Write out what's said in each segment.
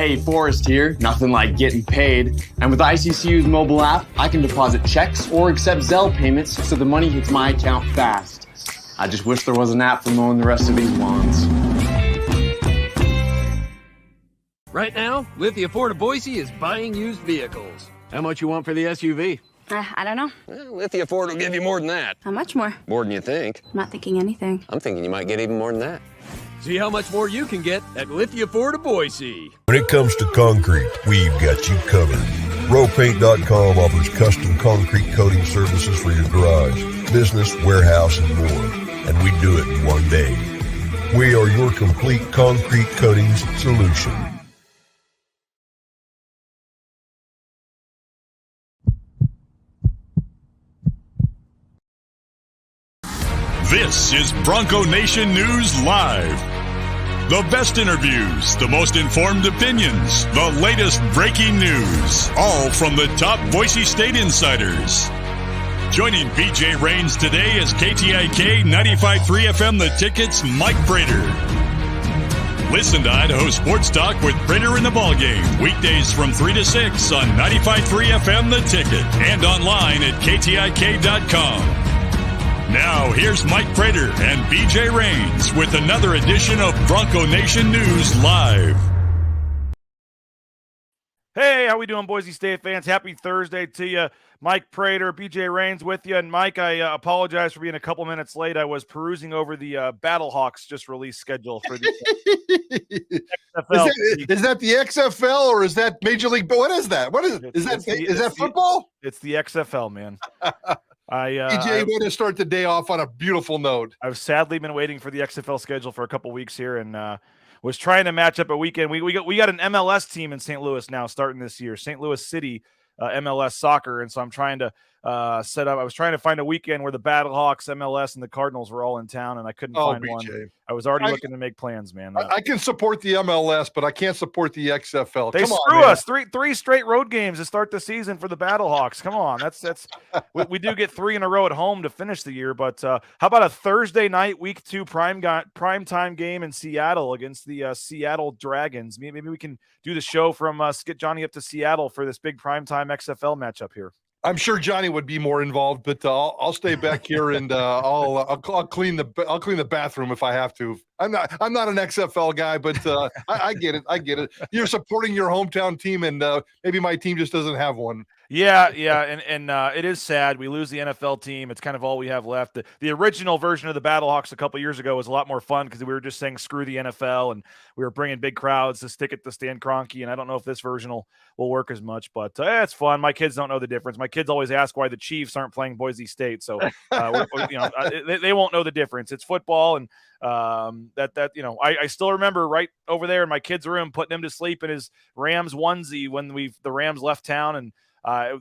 Hey, Forrest here. Nothing like getting paid. And with ICCU's mobile app, I can deposit checks or accept Zelle payments so the money hits my account fast. I just wish there was an app for mowing the rest of these lawns. Right now, Lithia Ford of Boise is buying used vehicles. How much you want for the SUV? I don't know. Well, Lithia Ford will give you more than that. How much more? More than you think. I'm not thinking anything. I'm thinking you might get even more than that. See how much more you can get at Lithia Ford of Boise. When it comes to concrete, we've got you covered. RowPaint.com offers custom concrete coating services for your garage, business, warehouse, and more. And we do it in one day. We are your complete concrete coatings solution. This is Bronco Nation News Live. The best interviews, the most informed opinions, the latest breaking news, all from the top Boise State insiders. Joining B.J. Rains today is KTIK 95.3 FM The Ticket's Mike Prater. Listen to Idaho Sports Talk with Prater in the Ballgame, weekdays from 3 to 6 on 95.3 FM The Ticket and online at KTIK.com. Now, here's Mike Prater and B.J. Rains with another edition of Bronco Nation News Live. Hey, how we doing, Boise State fans? Happy Thursday to you. Mike Prater, B.J. Rains with you. And, Mike, I apologize for being a couple minutes late. I was perusing over the Battlehawks just released schedule for the XFL. Is that the XFL or is that Major League? What is that? What is it? Is that football? It's the XFL, man. BJ, way to start the day off on a beautiful note. I've sadly been waiting for the XFL schedule for a couple weeks here, and was trying to match up a weekend. We got an MLS team in St. Louis now starting this year, St. Louis City MLS soccer, and so I'm trying to set up. I was trying to find a weekend where the Battlehawks, MLS, and the Cardinals were all in town, and I couldn't find BJ. one. I was already looking to make plans, man. I can support the MLS, but I can't support the XFL. They Come screw on, us. Three straight road games to start the season for the Battlehawks. Come on, that's we do get 3 in a row at home to finish the year. But how about a Thursday night, week 2 prime time game in Seattle against the Seattle Dragons? Maybe we can do the show from get Johnny up to Seattle for this big primetime XFL matchup here. I'm sure Johnny would be more involved, but I'll stay back here and I'll clean the bathroom if I have to. I'm not an XFL guy, but I get it. I get it. You're supporting your hometown team, and maybe my team just doesn't have one. Yeah, and it is sad. We lose the NFL team. It's kind of all we have left. The original version of the Battlehawks a couple years ago was a lot more fun because we were just saying screw the NFL, and we were bringing big crowds to stick it to Stan Kroenke. And I don't know if this version will work as much, but it's fun. My kids don't know the difference. My kids always ask why the Chiefs aren't playing Boise State, so they won't know the difference. It's football, and I still remember right over there in my kid's room putting him to sleep in his Rams onesie when the Rams left town, and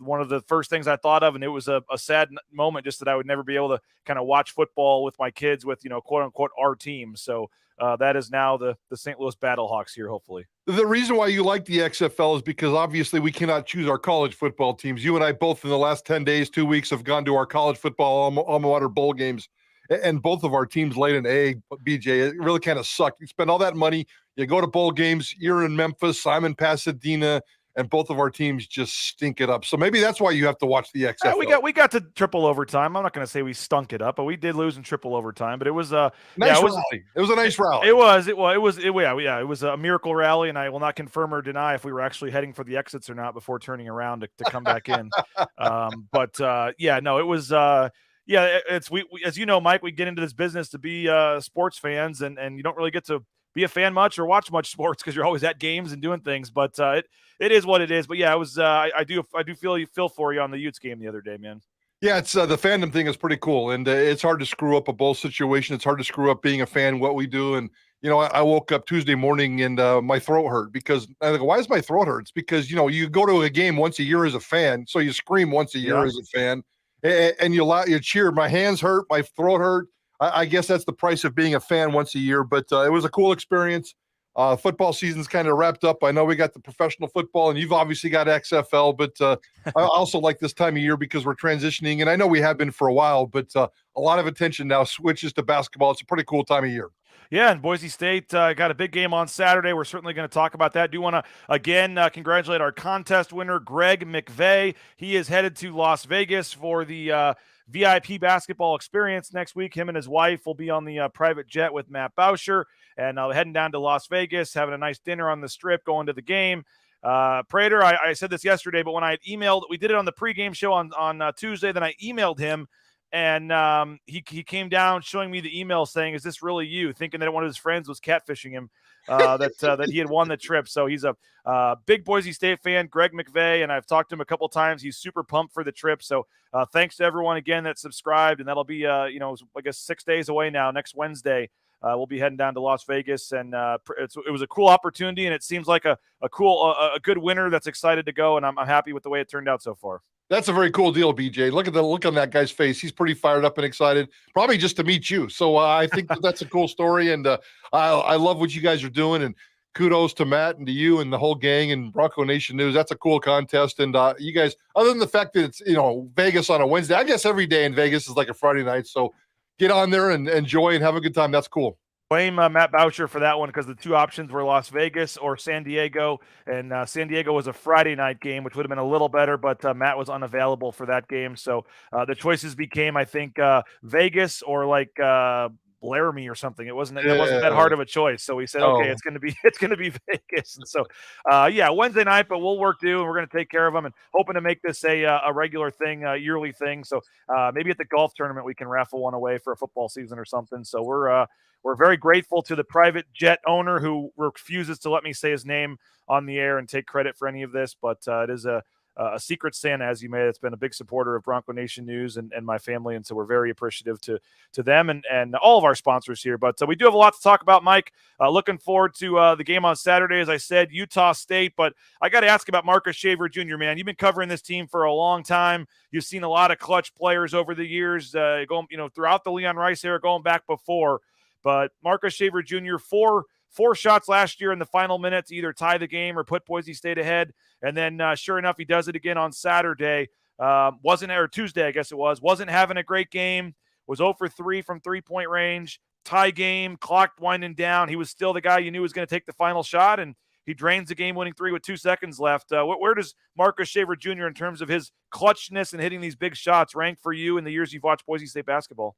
one of the first things I thought of, and it was a sad moment, just that I would never be able to kind of watch football with my kids with, quote unquote, our team. So that is now the St. Louis Battlehawks here, hopefully. The reason why you like the XFL is because obviously we cannot choose our college football teams. You and I both in the last 10 days, 2 weeks have gone to our college football alma mater bowl games, and both of our teams laid an egg, BJ. It really kind of sucked. You spend all that money, you go to bowl games, you're in Memphis, I'm in Pasadena, and both of our teams just stink it up. So maybe that's why you have to watch the XFL. We got to triple overtime. I'm not going to say we stunk it up, but we did lose in triple overtime. But it was rally. It was a nice rally. It was a miracle rally, and I will not confirm or deny if we were actually heading for the exits or not before turning around to come back in. It was. It's we as you know, Mike, we get into this business to be sports fans, and you don't really get to be a fan much or watch much sports because you're always at games and doing things. But it is what it is. But yeah, it was. I do feel for you on the Utes game the other day, man. Yeah, it's the fandom thing is pretty cool, and it's hard to screw up a bowl situation. It's hard to screw up being a fan, what we do. And I woke up Tuesday morning and my throat hurt because I go, why is my throat hurt? It's because you go to a game once a year as a fan, so you scream once a year as a fan, and you cheer. My hands hurt, my throat hurt. I guess that's the price of being a fan once a year, but it was a cool experience. Football season's kind of wrapped up. I know we got the professional football, and you've obviously got XFL, but I also like this time of year because we're transitioning, and I know we have been for a while, but a lot of attention now switches to basketball. It's a pretty cool time of year. Yeah, and Boise State got a big game on Saturday. We're certainly going to talk about that. Do want to, again, congratulate our contest winner, Greg McVeigh. He is headed to Las Vegas for the VIP basketball experience next week. Him and his wife will be on the private jet with Matt Bauscher, and heading down to Las Vegas, having a nice dinner on the Strip, going to the game. Prater, I said this yesterday, but when I had emailed, we did it on the pregame show on Tuesday, then I emailed him, and he came down showing me the email saying, "Is this really you?" Thinking that one of his friends was catfishing him, that he had won the trip. So he's a big Boise State fan, Greg McVeigh, and I've talked to him a couple times. He's super pumped for the trip. So thanks to everyone again that subscribed, and that'll be I guess 6 days away now. Next Wednesday, we'll be heading down to Las Vegas, and it was a cool opportunity, and it seems like a good winner that's excited to go, and I'm happy with the way it turned out so far. That's a very cool deal, BJ. Look at the look on that guy's face. He's pretty fired up and excited, probably just to meet you. So I think that's a cool story, and I love what you guys are doing. And kudos to Matt and to you and the whole gang and Bronco Nation News. That's a cool contest. And you guys, other than the fact that it's Vegas on a Wednesday, I guess every day in Vegas is like a Friday night. So get on there and enjoy and have a good time. That's cool. Blame Matt Bauscher for that one, because the two options were Las Vegas or San Diego, and San Diego was a Friday night game, which would have been a little better, but Matt was unavailable for that game. So the choices became, I think, Vegas or like Laramie or something. It wasn't that hard of a choice. So we said, okay, it's going to be Vegas. And so Wednesday night, but we'll work due, and we're going to take care of them, and hoping to make this a regular thing, a yearly thing. So maybe at the golf tournament we can raffle one away for a football season or something. So we're very grateful to the private jet owner who refuses to let me say his name on the air and take credit for any of this, but it is a secret Santa, as you may. It's been a big supporter of Bronco Nation News and my family, and so we're very appreciative to them and all of our sponsors here. But we do have a lot to talk about, Mike. Looking forward to the game on Saturday, as I said, Utah State. But I got to ask about Marcus Shaver Jr., man. You've been covering this team for a long time. You've seen a lot of clutch players over the years, going throughout the Leon Rice era, going back before. But Marcus Shaver Jr., four shots last year in the final minutes to either tie the game or put Boise State ahead. And then sure enough, he does it again on Saturday. Tuesday, I guess it was. Wasn't having a great game. Was 0 for 3 from three-point range. Tie game, clock winding down. He was still the guy you knew was going to take the final shot, and he drains the game-winning three with 2 seconds left. Where does Marcus Shaver Jr., in terms of his clutchness and hitting these big shots, rank for you in the years you've watched Boise State basketball?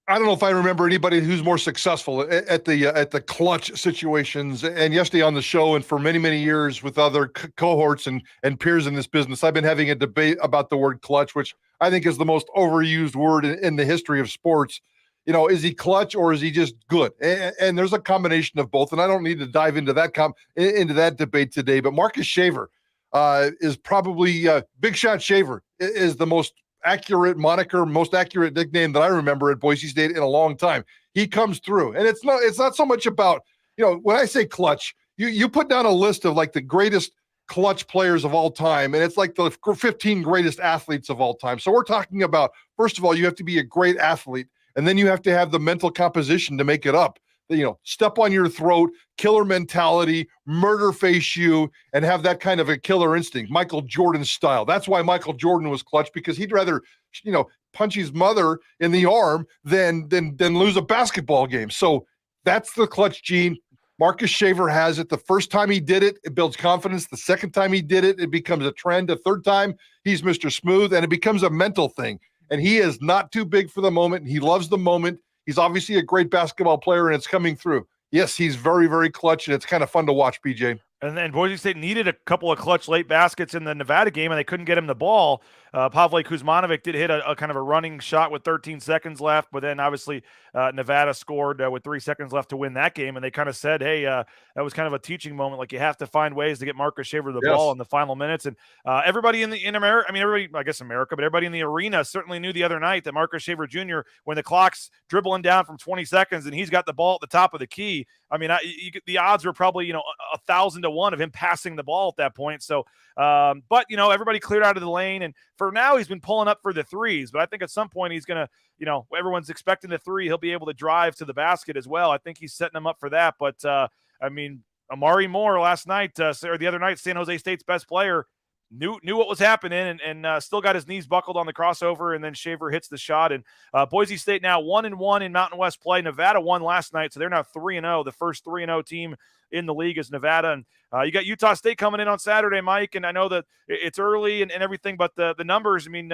I don't know if I remember anybody who's more successful at the clutch situations. And yesterday on the show, and for many, many years with other cohorts and peers in this business, I've been having a debate about the word clutch, which I think is the most overused word in the history of sports. Is he clutch or is he just good? And there's a combination of both. And I don't need to dive into that debate today. But Marcus Shaver is probably Big Shot Shaver is the most accurate moniker, most accurate nickname that I remember at Boise State in a long time. He comes through, and it's not so much about, when I say clutch, you put down a list of like the greatest clutch players of all time, and it's like the 15 greatest athletes of all time. So we're talking about, first of all, you have to be a great athlete, and then you have to have the mental composition to make it up. Step on your throat, killer mentality, murder face you, and have that kind of a killer instinct, Michael Jordan style. That's why Michael Jordan was clutch, because he'd rather, punch his mother in the arm than lose a basketball game. So that's the clutch gene. Marcus Shaver has it. The first time he did it, it builds confidence. The second time he did it, it becomes a trend. The third time, he's Mr. Smooth, and it becomes a mental thing. And he is not too big for the moment. He loves the moment. He's obviously a great basketball player, and it's coming through. Yes, he's very, very clutch, and it's kind of fun to watch, BJ. And then Boise State needed a couple of clutch late baskets in the Nevada game, and they couldn't get him the ball. Pavle Kuzmanovic did hit a kind of a running shot with 13 seconds left, but then obviously Nevada scored with 3 seconds left to win that game, and they kind of said, hey, that was kind of a teaching moment. Like, you have to find ways to get Marcus Shaver the ball in the final minutes. And everybody in America, everybody, I guess America, but everybody in the arena certainly knew the other night that Marcus Shaver Jr., when the clock's dribbling down from 20 seconds and he's got the ball at the top of the key, the odds were probably 1,000 to 1 of him passing the ball at that point. So, but everybody cleared out of the lane, and for now he's been pulling up for the threes. But I think at some point he's gonna, everyone's expecting the three. He'll be able to drive to the basket as well. I think he's setting him up for that. But Amari Moore last night or the other night, San Jose State's best player, knew what was happening and still got his knees buckled on the crossover, and then Shaver hits the shot. And Boise State now 1-1 in Mountain West play. Nevada won last night, so they're now 3-0. The first 3-0 team in the league is Nevada. And you got Utah State coming in on Saturday, Mike, and I know that it's early and everything, but the numbers, I mean,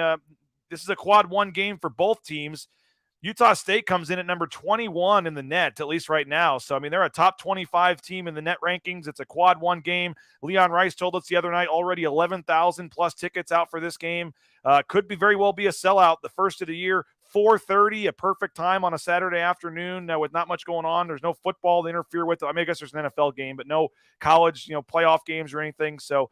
this is a quad one game for both teams. Utah State comes in at number 21 in the net, at least right now. So, I mean, they're a top 25 team in the net rankings. It's a quad one game. Leon Rice told us the other night already 11,000 plus tickets out for this game. Could be very well be a sellout. The first of the year, 4:30, a perfect time on a Saturday afternoon with not much going on. There's no football to interfere with. I mean, I guess there's an NFL game, but no college, playoff games or anything. So,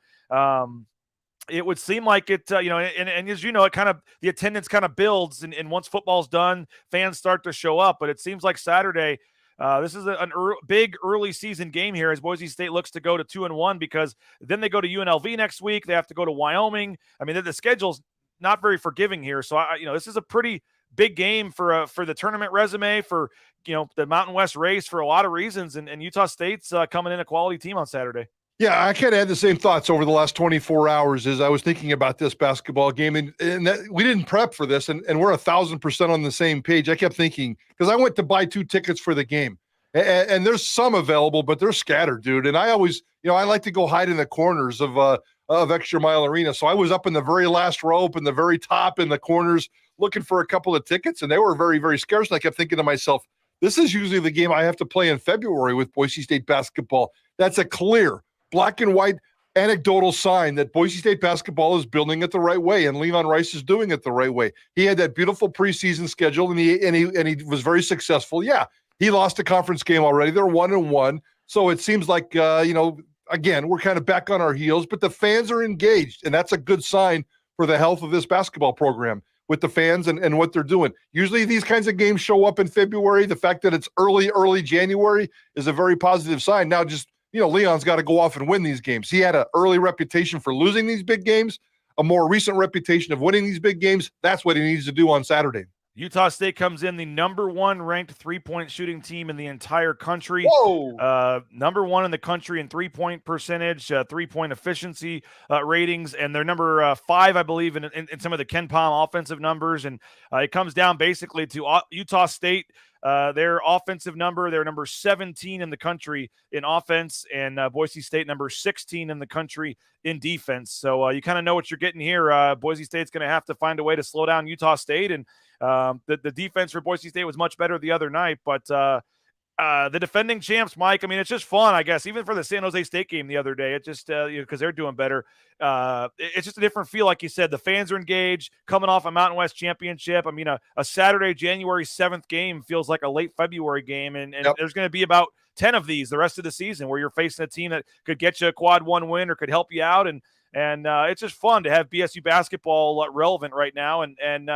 it would seem like it, and as you know, it kind of, the attendance kind of builds, and once football's done, fans start to show up. But it seems like Saturday, this is a big early season game here as Boise State looks to go to 2-1, because then they go to UNLV next week. They have to go to Wyoming. I mean, the schedule's not very forgiving here. So, this is a pretty big game for the tournament resume, for, the Mountain West race, for a lot of reasons. And Utah State's coming in a quality team on Saturday. Yeah, I kind of had the same thoughts over the last 24 hours as I was thinking about this basketball game. And that, we didn't prep for this, and we're 1,000% on the same page. I kept thinking, because I went to buy 2 tickets for the game, and there's some available, but they're scattered, dude. And I always, I like to go hide in the corners of Extra Mile Arena. So I was up in the very last row, up in the very top in the corners, looking for a couple of tickets, and they were very, very scarce. And I kept thinking to myself, this is usually the game I have to play in February with Boise State basketball. That's a clear black and white anecdotal sign that Boise State basketball is building it the right way, and Leon Rice is doing it the right way. He had that beautiful preseason schedule, and he was very successful. Yeah, he lost a conference game already. They're 1-1, so it seems like again, we're kind of back on our heels, but the fans are engaged, and that's a good sign for the health of this basketball program with the fans and what they're doing. Usually these kinds of games show up in February. The fact that it's early January is a very positive sign. Now, just Leon's got to go off and win these games. He had an early reputation for losing these big games, a more recent reputation of winning these big games. That's what he needs to do on Saturday. Utah State comes in the number 1 ranked three-point shooting team in the entire country. Whoa! Number 1 in the country in three-point percentage, three-point efficiency ratings, and they're number 5, I believe, in some of the Ken Pom offensive numbers. And it comes down basically to Utah State. Their offensive number, they're number 17 in the country in offense, and Boise State number 16 in the country in defense. So you kind of know what you're getting here. Boise State's going to have to find a way to slow down Utah State, and the defense for Boise State was much better the other night. But the defending champs, Mike, I mean, it's just fun, I guess, even for the San Jose State game the other day. It just, because they're doing better. It's just a different feel, like you said. The fans are engaged, coming off a Mountain West championship. I mean, a Saturday, January 7th game feels like a late February game, and Yep. There's going to be about 10 of these the rest of the season where you're facing a team that could get you a quad one win or could help you out, and it's just fun to have BSU basketball relevant right now, and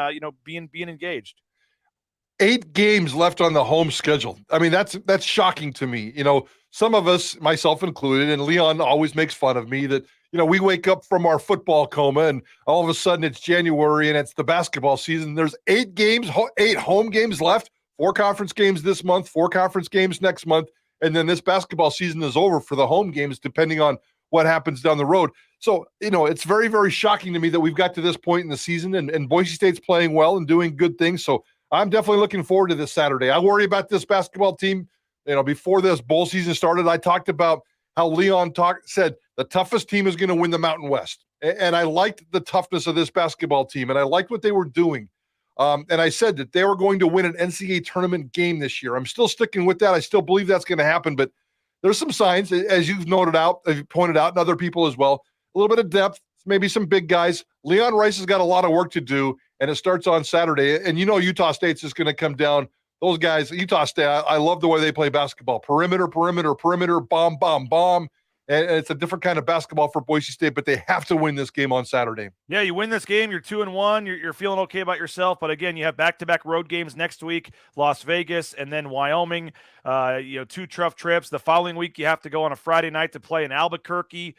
being engaged. 8 games left on the home schedule. I mean, that's shocking to me. Some of us, myself included, and Leon always makes fun of me that, we wake up from our football coma and all of a sudden it's January and it's the basketball season. There's 8 games, 8 home games left, 4 conference games this month, 4 conference games next month. And then this basketball season is over for the home games, depending on what happens down the road. So, it's very, very shocking to me that we've got to this point in the season, and Boise State's playing well and doing good things. So I'm definitely looking forward to this Saturday. I worry about this basketball team. Before this bowl season started, I talked about how Leon said the toughest team is going to win the Mountain West. And I liked the toughness of this basketball team, and I liked what they were doing. And I said that they were going to win an NCAA tournament game this year. I'm still sticking with that. I still believe that's going to happen, but there's some signs, as you've pointed out, and other people as well, a little bit of depth, maybe some big guys. Leon Rice has got a lot of work to do, and it starts on Saturday. And Utah State's just going to come down. Those guys, Utah State, I love the way they play basketball. Perimeter, bomb, bomb, bomb. And it's a different kind of basketball for Boise State, but they have to win this game on Saturday. Yeah, you win this game, you're 2-1, you're feeling okay about yourself. But again, you have back-to-back road games next week, Las Vegas and then Wyoming. 2 tough trips. The following week, you have to go on a Friday night to play in Albuquerque.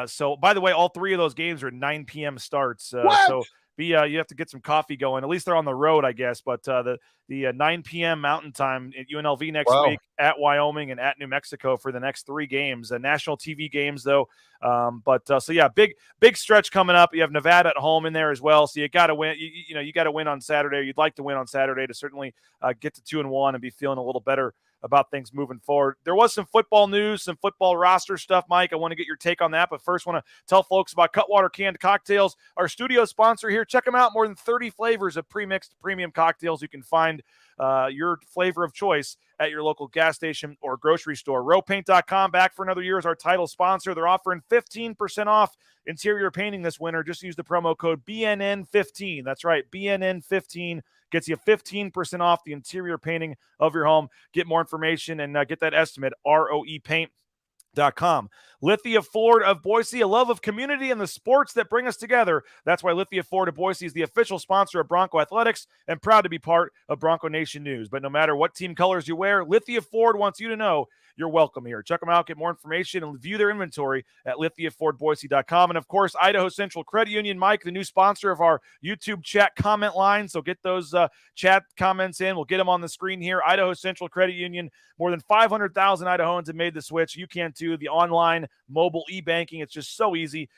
So, by the way, all 3 of those games are 9 p.m. starts. So you have to get some coffee going. At least they're on the road, I guess. But the 9 p.m. Mountain Time at UNLV next week, at Wyoming and at New Mexico for the next 3 games. National TV games, though. So yeah, big stretch coming up. You have Nevada at home in there as well. So you got to win. You got to win on Saturday. You'd like to win on Saturday to certainly get to 2-1 and be feeling a little better about things moving forward. There was some football news, some football roster stuff, Mike. I want to get your take on that, but first want to tell folks about Cutwater Canned Cocktails, our studio sponsor here. Check them out. More than 30 flavors of pre-mixed premium cocktails. You can find your flavor of choice at your local gas station or grocery store. Rowpaint.com, back for another year as our title sponsor. They're offering 15% off interior painting this winter. Just use the promo code BNN15. That's right, BNN15 gets you 15% off the interior painting of your home. Get more information and get that estimate, ROEPaint.com. Lithia Ford of Boise, a love of community and the sports that bring us together. That's why Lithia Ford of Boise is the official sponsor of Bronco Athletics and proud to be part of Bronco Nation News. But no matter what team colors you wear, Lithia Ford wants you to know you're welcome here. Check them out, get more information, and view their inventory at lithiafordboise.com. And, of course, Idaho Central Credit Union, Mike, the new sponsor of our YouTube chat comment line. So get those chat comments in. We'll get them on the screen here. Idaho Central Credit Union, more than 500,000 Idahoans have made the switch. You can too. The online mobile e-banking, it's just so easy.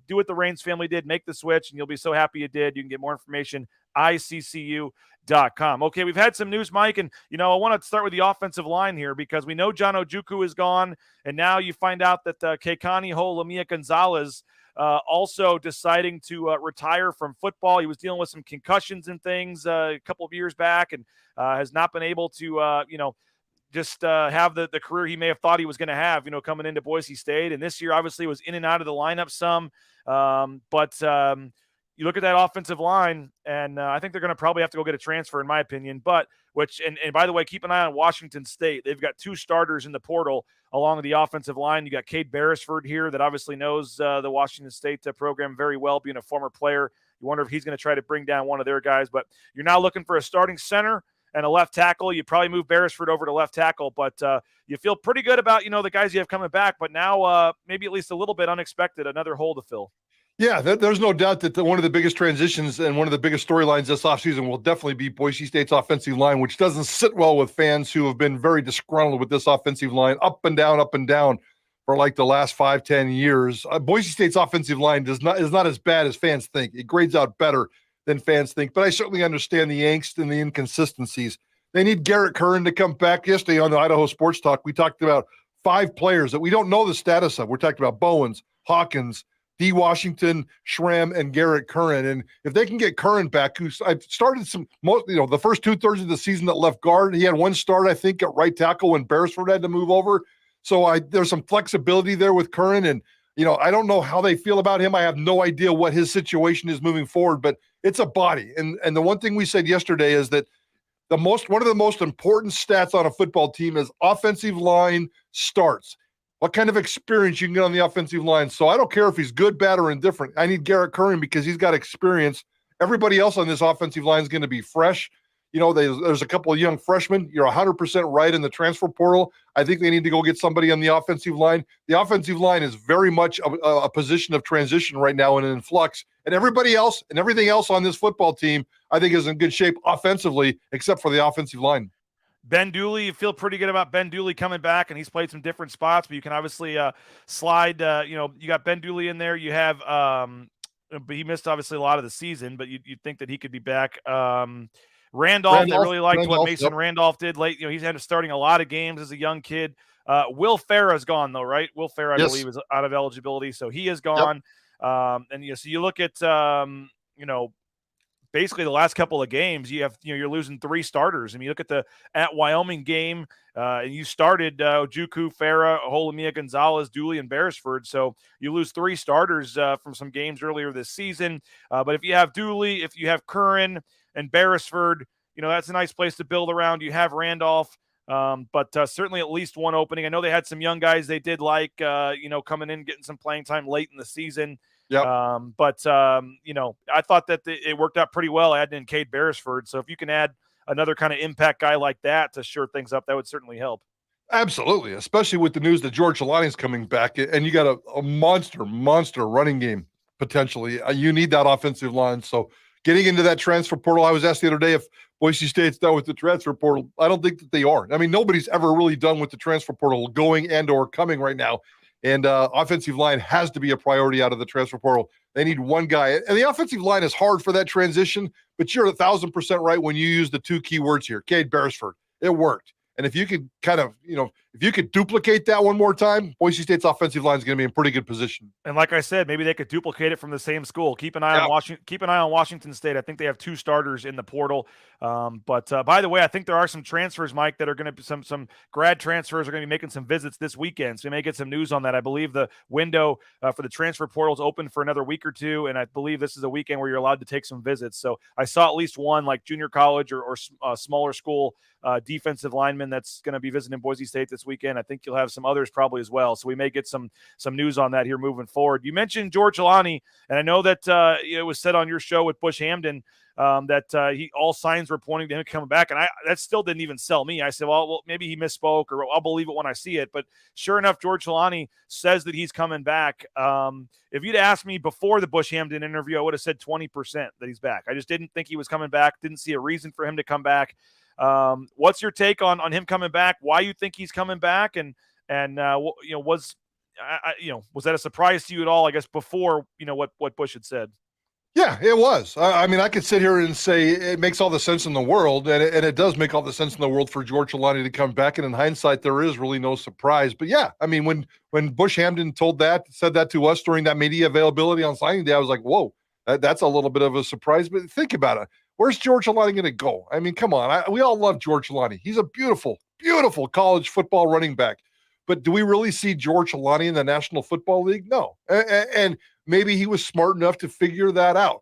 Do what the Raines family did. Make the switch, and you'll be so happy you did. You can get more information, ICCU.com. Okay, we've had some news, Mike, and I want to start with the offensive line here because we know John Ojukwu is gone, and now you find out that Keikani Lamia Gonzalez also deciding to retire from football. He was dealing with some concussions and things a couple of years back, and has not been able to have the career he may have thought he was going to have, coming into Boise State. And this year, obviously, was in and out of the lineup some, but you look at that offensive line, and I think they're going to probably have to go get a transfer, in my opinion. But and by the way, keep an eye on Washington State. They've got 2 starters in the portal along the offensive line. You got Cade Beresford here that obviously knows the Washington State program very well, being a former player. You wonder if he's going to try to bring down one of their guys. But you're now looking for a starting center and a left tackle. You probably move Beresford over to left tackle, but you feel pretty good about the guys you have coming back. But now maybe at least a little bit unexpected, another hole to fill. Yeah, there's no doubt that one of the biggest transitions and one of the biggest storylines this offseason will definitely be Boise State's offensive line, which doesn't sit well with fans who have been very disgruntled with this offensive line, up and down for like the last 5-10 years. Boise State's offensive line is not as bad as fans think. It grades out better than fans think, but I certainly understand the angst and the inconsistencies. They need Garrett Curran to come back. Yesterday on the Idaho Sports Talk, we talked about 5 players that we don't know the status of. We're talking about Bowens, Hawkins, D. Washington, Schramm, and Garrett Curran. And if they can get Curran back, who I started the first 2/3 of the season at left guard, he had 1 start, I think, at right tackle when Beresford had to move over. So there's some flexibility there with Curran. And, I don't know how they feel about him. I have no idea what his situation is moving forward, but it's a body. And the one thing we said yesterday is that one of the most important stats on a football team is offensive line starts. What kind of experience you can get on the offensive line. So I don't care if he's good, bad, or indifferent. I need Garrett Curran because he's got experience. Everybody else on this offensive line is going to be fresh. There's a couple of young freshmen. You're 100% right in the transfer portal. I think they need to go get somebody on the offensive line. The offensive line is very much a position of transition right now and in flux. And everybody else and everything else on this football team, I think, is in good shape offensively, except for the offensive line. Ben Dooley, you feel pretty good about Ben Dooley coming back, and he's played some different spots, but you can obviously slide. You got Ben Dooley in there. You have, but he missed obviously a lot of the season, but you'd think that he could be back. Randolph, they really liked what Mason Randolph did late. He's had starting a lot of games as a young kid. Will Farah's gone though, right? Will Farah, I believe, is out of eligibility, so he is gone. Yep. So you look at basically the last couple of games, you're losing 3 starters. I mean, you look at at Wyoming game, and you started Ojukwu, Farah, Lamia Gonzalez, Dooley, and Beresford. So you lose 3 starters from some games earlier this season. But if you have Dooley, if you have Curran and Beresford, that's a nice place to build around. You have Randolph. But certainly at least one opening. I know they had some young guys they did like, coming in, getting some playing time late in the season. Yep. I thought that it worked out pretty well adding in Cade Beresford. So if you can add another kind of impact guy like that to shore things up, that would certainly help. Absolutely, especially with the news that George Jelani is coming back, and you got a monster running game potentially. You need that offensive line. So getting into that transfer portal. I was asked the other day if Boise State's done with the transfer portal. I don't think that they are. I mean, nobody's ever really done with the transfer portal going and or coming right now. And offensive line has to be a priority out of the transfer portal. They need one guy. And the offensive line is hard for that transition, but you're 1,000% right when you use the two key words here. Cade Beresford. It worked. And if you could kind of, if you could duplicate that one more time, Boise State's offensive line is going to be in pretty good position. And like I said, maybe they could duplicate it from the same school. Keep an eye on Washington. Keep an eye on Washington State. I think they have 2 starters in the portal. But by the way, I think there are some transfers, Mike, that are going to be some grad transfers are going to be making some visits this weekend. So we may get some news on that. I believe the window for the transfer portal is open for another week or two, and I believe this is a weekend where you're allowed to take some visits. So I saw at least one, like junior college or smaller school defensive lineman that's going to be visiting Boise State this weekend. I think you'll have some others probably as well. So we may get some news on that here moving forward. You mentioned George Alani, and I know that it was said on your show with Bush Hamden that all signs were pointing to him coming back, and that still didn't even sell me. I said, well, maybe he misspoke, or I'll believe it when I see it. But sure enough, George Alani says that he's coming back. If you'd asked me before the Bush Hamden interview, I would have said 20% that he's back. I just didn't think he was coming back. Didn't see a reason for him to come back. What's your take on him coming back? Why you think he's coming back? And was that a surprise to you at all? I guess before what Bush had said. Yeah, it was. I mean, I could sit here and say it makes all the sense in the world, and it does make all the sense in the world for George Alani to come back. And in hindsight, there is really no surprise. But yeah, I mean, when Bush Hamden said that to us during that media availability on signing day, I was like, whoa, that's a little bit of a surprise. But think about it. Where's George Alani going to go? I mean, come on. We all love George Alani. He's a beautiful, beautiful college football running back. But do we really see George Alani in the National Football League? No. And maybe he was smart enough to figure that out.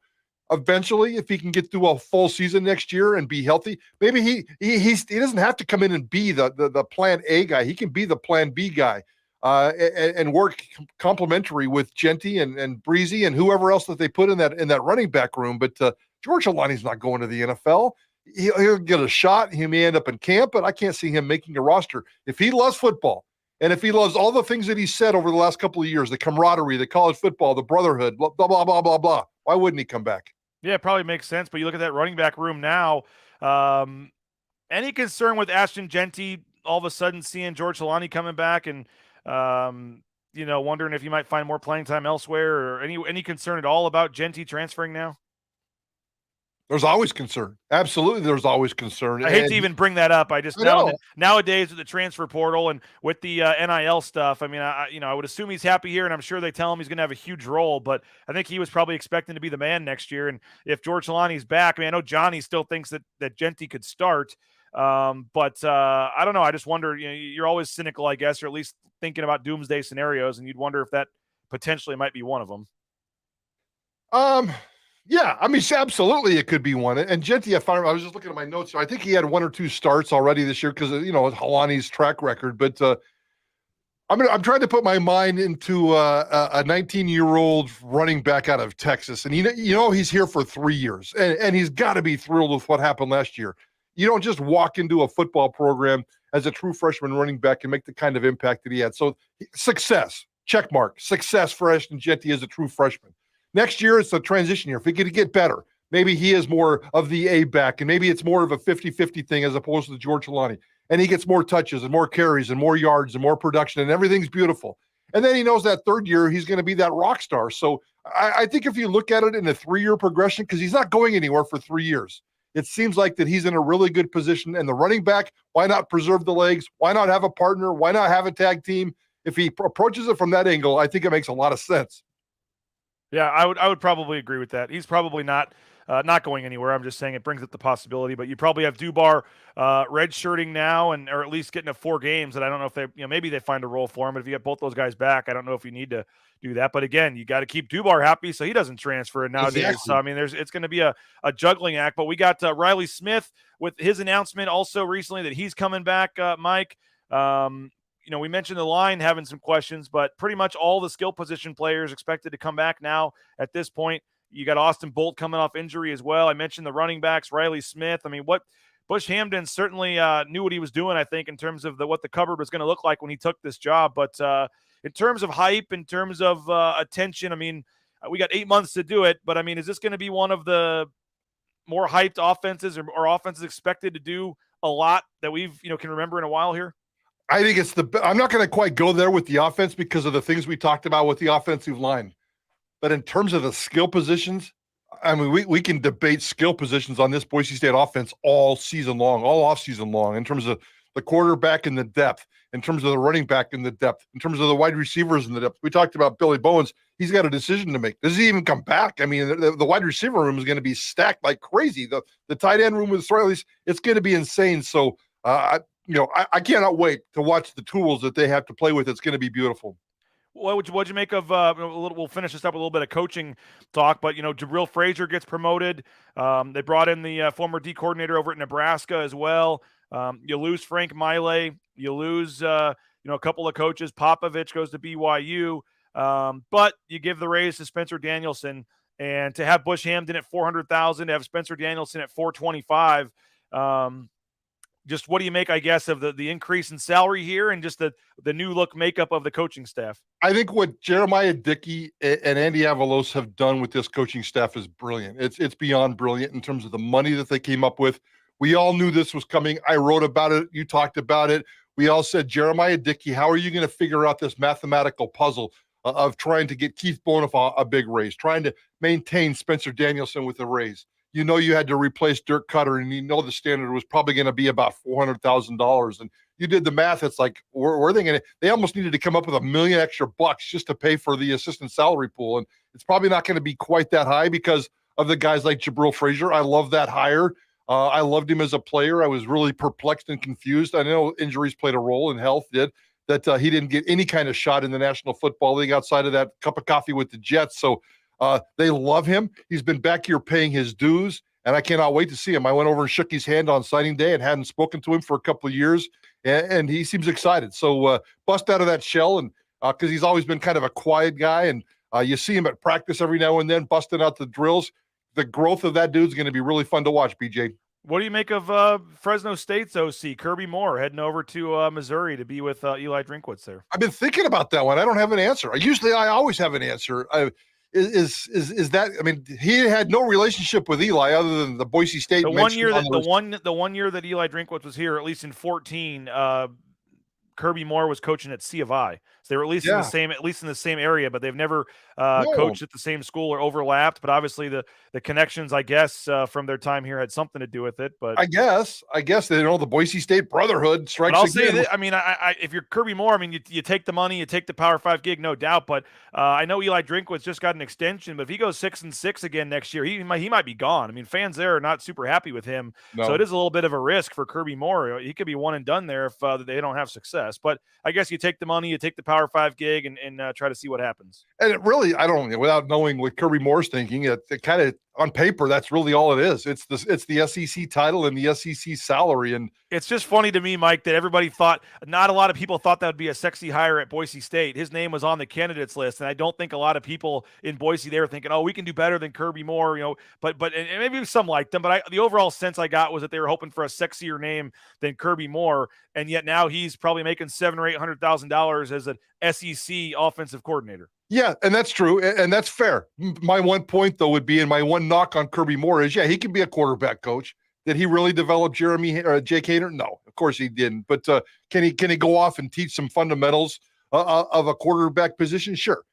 Eventually, if he can get through a full season next year and be healthy, maybe he doesn't have to come in and be the plan A guy. He can be the plan B guy and work complementary with Genty and Breezy and whoever else that they put in that running back room. But George Alani's not going to the NFL. He'll get a shot. He may end up in camp, but I can't see him making a roster. If he loves football, and if he loves all the things that he said over the last couple of years, the camaraderie, the college football, the brotherhood, blah, blah, blah, blah, blah, blah, why wouldn't he come back? Yeah, it probably makes sense. But you look at that running back room now, any concern with Ashton Genty all of a sudden seeing George Alani coming back and, wondering if he might find more playing time elsewhere, or any concern at all about Genty transferring now? There's always concern. Absolutely, there's always concern. I hate to even bring that up. I just nowadays with the transfer portal and with the NIL stuff, I mean, I would assume he's happy here, and I'm sure they tell him he's going to have a huge role. But I think he was probably expecting to be the man next year. And if George Alani's back, I mean, I know Johnny still thinks that Genty could start, but I don't know. I just wonder. You're always cynical, I guess, or at least thinking about doomsday scenarios, and you'd wonder if that potentially might be one of them. Yeah, I mean, absolutely, it could be one. And Genty, I was just looking at my notes here. I think he had 1 or 2 starts already this year because of Alani's track record. But I'm trying to put my mind into a 19-year-old running back out of Texas, and he's here for 3 years, and he's got to be thrilled with what happened last year. You don't just walk into a football program as a true freshman running back and make the kind of impact that he had. So success, check mark, success for Ashton Genty as a true freshman. Next year, it's a transition year. If he could get better, maybe he is more of the A back, and maybe it's more of a 50-50 thing as opposed to George Alani. And he gets more touches and more carries and more yards and more production, and everything's beautiful. And then he knows that third year he's going to be that rock star. So I think if you look at it in a 3-year progression, because he's not going anywhere for 3 years, it seems like that he's in a really good position. And the running back, why not preserve the legs? Why not have a partner? Why not have a tag team? If he approaches it from that angle, I think it makes a lot of sense. Yeah, I would probably agree with that. He's probably not going anywhere. I'm just saying it brings up the possibility. But you probably have Dubar redshirting now, or at least getting to 4 games. And I don't know if they, maybe they find a role for him. But if you get both those guys back, I don't know if you need to do that. But again, you got to keep Dubar happy so he doesn't transfer nowadays. Exactly. So I mean, it's going to be a juggling act. But we got Riley Smith with his announcement also recently that he's coming back. Mike. We mentioned the line having some questions, but pretty much all the skill position players expected to come back now at this point. You got Austin Bolt coming off injury as well. I mentioned the running backs, Riley Smith. I mean, what Bush Hamden certainly knew what he was doing, I think, in terms of what the cupboard was going to look like when he took this job. But in terms of hype, in terms of attention, I mean, we got 8 months to do it. But, I mean, is this going to be one of the more hyped offenses or offenses expected to do a lot that we've, can remember in a while here? I think I'm not going to quite go there with the offense because of the things we talked about with the offensive line. But in terms of the skill positions, I mean, we can debate skill positions on this Boise State offense all season long, all off season long, in terms of the quarterback and the depth, in terms of the running back and the depth, in terms of the wide receivers and the depth. We talked about Billy Bowens. He's got a decision to make. Does he even come back? I mean, the wide receiver room is going to be stacked like crazy. The tight end room with Israelis, it's going to be insane. So, I cannot wait to watch the tools that they have to play with. It's going to be beautiful. What'd you make of? We'll finish this up with a little bit of coaching talk, but Jabril Frazier gets promoted. They brought in the former D coordinator over at Nebraska as well. You lose Frank Maile. You lose a couple of coaches. Popovich goes to BYU, but you give the raise to Spencer Danielson, and to have Bush Hamden at $400,000, to have Spencer Danielson at $425,000. Just what do you make, I guess, of the increase in salary here and just the new look makeup of the coaching staff? I think what Jeremiah Dickey and Andy Avalos have done with this coaching staff is brilliant. It's beyond brilliant in terms of the money that they came up with. We all knew this was coming. I wrote about it. You talked about it. We all said, Jeremiah Dickey, how are you going to figure out this mathematical puzzle of trying to get Keith Boniface a big raise, trying to maintain Spencer Danielson with a raise? You had to replace Dirk Cutter, and the standard was probably going to be about $400,000. And you did the math. It's like, were they going to? They almost needed to come up with $1 million extra bucks just to pay for the assistant salary pool, and it's probably not going to be quite that high because of the guys like Jabril Frazier. I love that hire. I loved him as a player. I was really perplexed and confused. I know injuries played a role, and health did. That he didn't get any kind of shot in the National Football League outside of that cup of coffee with the Jets. So. They love him. He's been back here paying his dues, and I cannot wait to see him. I went over and shook his hand on signing day and hadn't spoken to him for a couple of years, and he seems excited. So bust out of that shell, and because he's always been kind of a quiet guy, and you see him at practice every now and then busting out the drills. The growth of that dude's going to be really fun to watch, BJ. What do you make of Fresno State's OC, Kirby Moore, heading over to Missouri to be with Eli Drinkwitz there? I've been thinking about that one. I don't have an answer. I always have an answer. Is that? I mean, he had no relationship with Eli other than the Boise State. The one year that Eli Drinkwitz was here, at least in 2014, Kirby Moore was coaching at C of I. So they were at least in the same area, but they've never coached at the same school or overlapped. But obviously the connections, I guess, from their time here had something to do with it. But I guess the Boise State Brotherhood strikes. But I'll again. say that, I mean, I if you're Kirby Moore, I mean, you take the money, you take the Power 5 gig, no doubt. But I know Eli Drinkwitz just got an extension, but if he goes 6-6 again next year, he might be gone. I mean, fans there are not super happy with him, so it is a little bit of a risk for Kirby Moore. He could be one and done there if they don't have success. But I guess you take the money, you take the Power 5 gig, and try to see what happens. And it really, I don't know, without knowing what Kirby Moore's thinking, it kind of on paper, that's really all it is. It's the SEC title and the SEC salary. And it's just funny to me, Mike, that everybody thought, not a lot of people thought that would be a sexy hire at Boise State. His name was on the candidates list, and I don't think a lot of people in Boise, they were thinking, oh, we can do better than Kirby Moore, but and maybe some liked them, but the overall sense I got was that they were hoping for a sexier name than Kirby Moore, and yet now he's probably making $700,000 or $800,000 as an SEC offensive coordinator. Yeah, and that's true, and that's fair. My one point, though, would be, and my one knock on Kirby Moore is, he can be a quarterback coach. Did he really develop Jake Haener? No, of course he didn't. But can he go off and teach some fundamentals of a quarterback position? Sure.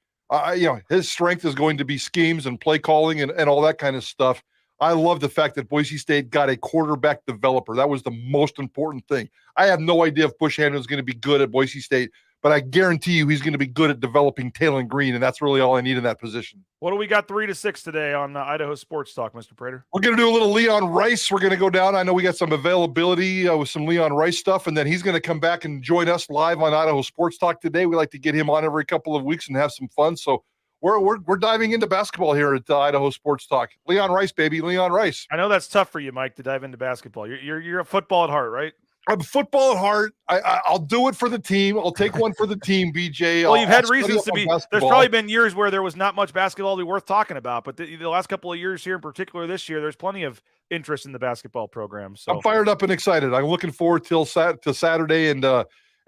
His strength is going to be schemes and play calling and all that kind of stuff. I love the fact that Boise State got a quarterback developer. That was the most important thing. I have no idea if Bush Hamden is going to be good at Boise State, but I guarantee you he's going to be good at developing Talon Green, and that's really all I need in that position. What do we got 3-6 today on Idaho Sports Talk, Mr. Prater? We're going to do a little Leon Rice. We're going to go down. I know we got some availability with some Leon Rice stuff, and then he's going to come back and join us live on Idaho Sports Talk today. We like to get him on every couple of weeks and have some fun. So we're diving into basketball here at Idaho Sports Talk. Leon Rice, baby, Leon Rice. I know that's tough for you, Mike, to dive into basketball. You're a football at heart, right? I'm football at heart. I'll do it for the team. I'll take one for the team, BJ. Well, you've had reasons to be. There's probably been years where there was not much basketball to be worth talking about, but the last couple of years here, in particular this year, there's plenty of interest in the basketball program. So I'm fired up and excited. I'm looking forward to Saturday, and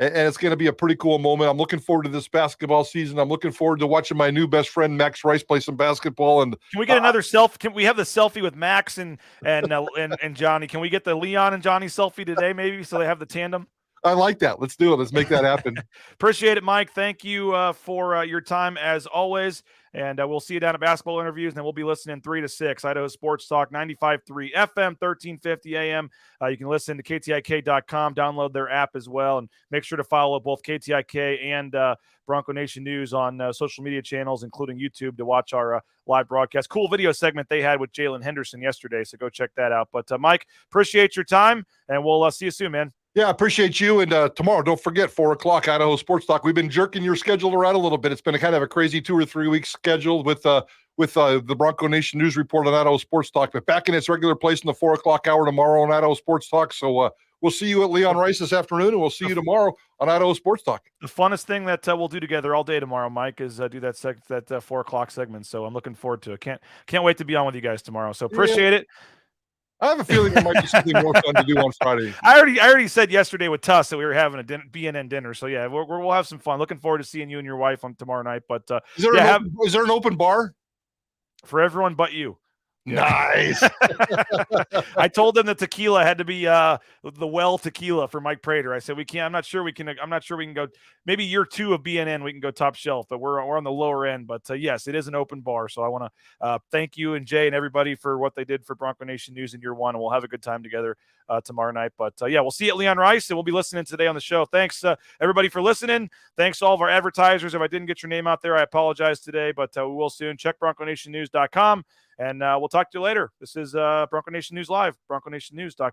and it's going to be a pretty cool moment. I'm looking forward to this basketball season. I'm looking forward to watching my new best friend Max Rice play some basketball. And can we get another selfie? Can we have the selfie with Max and Johnny? Can we get the Leon and Johnny selfie today, maybe, so they have the tandem? I like that. Let's do it. Let's make that happen. Appreciate it, Mike. Thank you for your time as always. And we'll see you down at basketball interviews, and then we'll be listening 3 to 6. Idaho Sports Talk, 95.3 FM, 1350 AM. You can listen to KTIK.com, download their app as well, and make sure to follow both KTIK and Bronco Nation News on social media channels, including YouTube, to watch our live broadcast. Cool video segment they had with Jalen Henderson yesterday, so go check that out. But, Mike, appreciate your time, and we'll see you soon, man. Yeah, I appreciate you. And tomorrow, don't forget, 4 o'clock, Idaho Sports Talk. We've been jerking your schedule around a little bit. It's been a kind of a crazy 2 or 3 weeks scheduled with the Bronco Nation News Report on Idaho Sports Talk. But back in its regular place in the 4 o'clock hour tomorrow on Idaho Sports Talk. So we'll see you at Leon Rice this afternoon, and we'll see you tomorrow on Idaho Sports Talk. The funnest thing that we'll do together all day tomorrow, Mike, is do that 4 o'clock segment. So I'm looking forward to it. Can't wait to be on with you guys tomorrow. So appreciate it. I have a feeling there might be something more fun to do on Friday. I already said yesterday with Tuss that we were having a BNN dinner. So yeah, we'll have some fun. Looking forward to seeing you and your wife on tomorrow night. But is there an open bar for everyone but you? Nice. I told them the tequila had to be the well tequila for Mike Prater. I said we can't. I'm not sure we can go. Maybe year 2 of BNN we can go top shelf, but we're on the lower end. But yes, it is an open bar. So I want to thank you and Jay and everybody for what they did for Bronco Nation News in year 1. And we'll have a good time together tomorrow night. But yeah, we'll see you at Leon Rice, and we'll be listening today on the show. Thanks everybody for listening. Thanks to all of our advertisers. If I didn't get your name out there, I apologize today, but we will soon. Check BroncoNationNews.com. And we'll talk to you later. This is Bronco Nation News Live, BroncoNationNews.com.